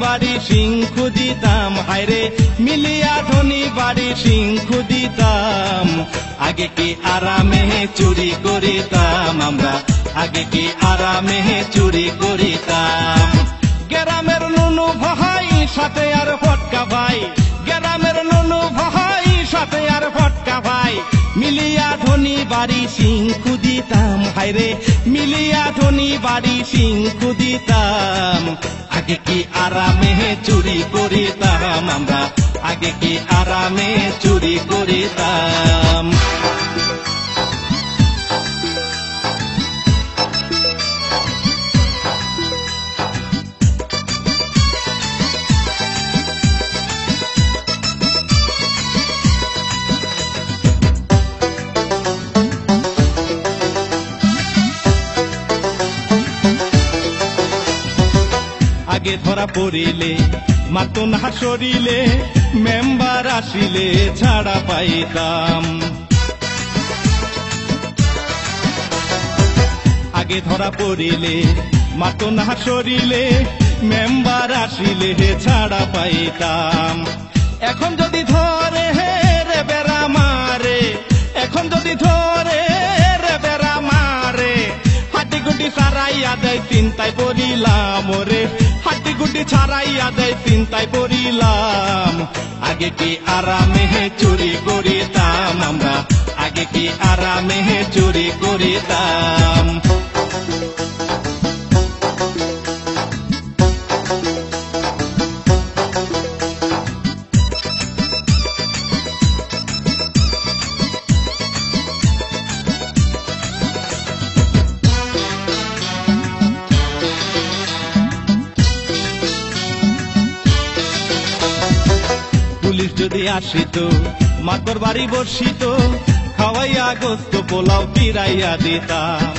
বাড়ি সিংহু দিতাম, হায়রে মিলিয়া ধনী বাড়ি সিংহু দিতাম। আগে কি আরামে চুরি করিতাম আমরা, আগে কি আরামে চুরি করিতাম। গ্রামের নুনু ভাই সাথে আর ফটকা ভাই, গ্রামের নুনু ভাই সাথে আর ফটকা ভাই, মিলিয়া ধনী বাড়ি সিংহু দিতাম, হায়রে মিলিয়া ধনী বাড়ি সিংহু দিতাম। আগে কি আরামে চুরি করিতাম আমরা, আগে কি আরামে চুরি করিতাম। আগে ধরা পড়িলে মাতো না সরিলে, মেম্বার আসিলে ছাড়া পাইতাম। আগে ধরা পড়িলে মাতো না সরিলে, মেম্বার আসিলে ছাড়া পাইতাম। এখন যদি ধরে রে বেড়া মারে, এখন যদি ধরে রে বেড়া মারে, হাটি গুটি সারাইয়া দেয় চিন্তায় পড়িলাম ওরে, হাটি গুটি ছাড়াইয়া দেয় চিন্তায় পড়িলাম। আগে কি আরামে চুরি করিতাম আমরা, আগে কি আরামে চুরি করিতাম। পুলিশ যদি আসিত মাতর বাড়ি বসিত, খাওয়াইয়া গোস্ত পোলাও ফিরাইয়া দিতাম।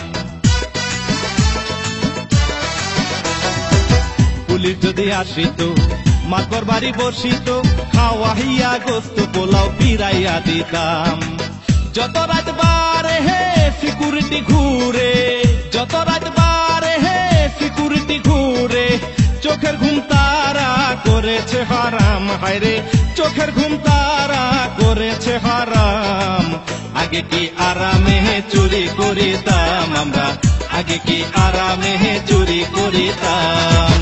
পুলিশ যদি আসিত মাতর বাড়ি বসিত, খাওয়াইয়া গোস্ত পোলাও ফিরাইয়া দিতাম। যত রাত বারে হে সিকিউরিটি ঘুরে, যত রাত বারে হে সিকিউরিটি ঘুরে, চোখের ঘুম তারা করেছে হারাম, হায়রে চোখের ঘুম তারা করেছে হারাম। আগে কি আরামে চুরি করিতাম আমরা, আগে কি আরামে চুরি করিতাম।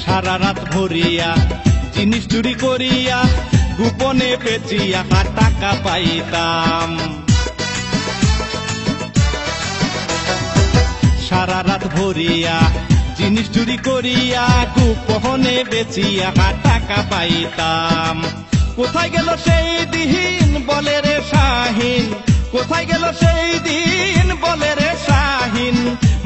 সারা রাত ভরিয়া জিনিস চুরি করিয়া, গোপনে পেঁচিয়া টাকা পাইতাম। সারা রাত ভরিয়া জিনিস চুরি করিয়া, গোপনে বেচিয়া টাকা পাইতাম। কোথায় গেল সেই দিন বলে রে শাহিন, কোথায় গেল সেই দিন বলে রে শাহিন,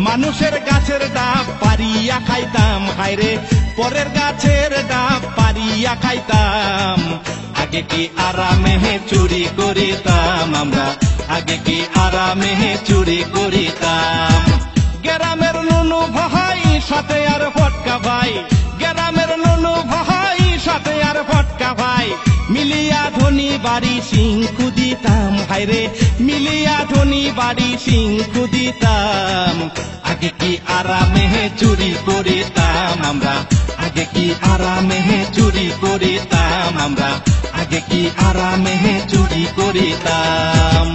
মানুষের গাছের ডাব পারিয়া খাইতাম, হায়রে পরের গাছের ডাব পারিয়া খাইতাম। আগে কি আরামে চুরি করিতাম আমরা, আগে কি আরামে চুরি করিতাম। গ্রামের নুনু ভাই সাথে আর ফটকা ভাই, গ্রামের নুনু ভাই সাথে আর ফটকা ভাই, মিলিয়া ধনী বাড়ি সিংহু দিতাম, হায়রে মিলিয়া ধনী বাড়ি সিংহু দিতাম। আগে কি আরামে চুরি করিতাম আমরা, আগে কি আরামে চুরি করিতাম আমরা, আগে কি আরামে চুরি করিতাম।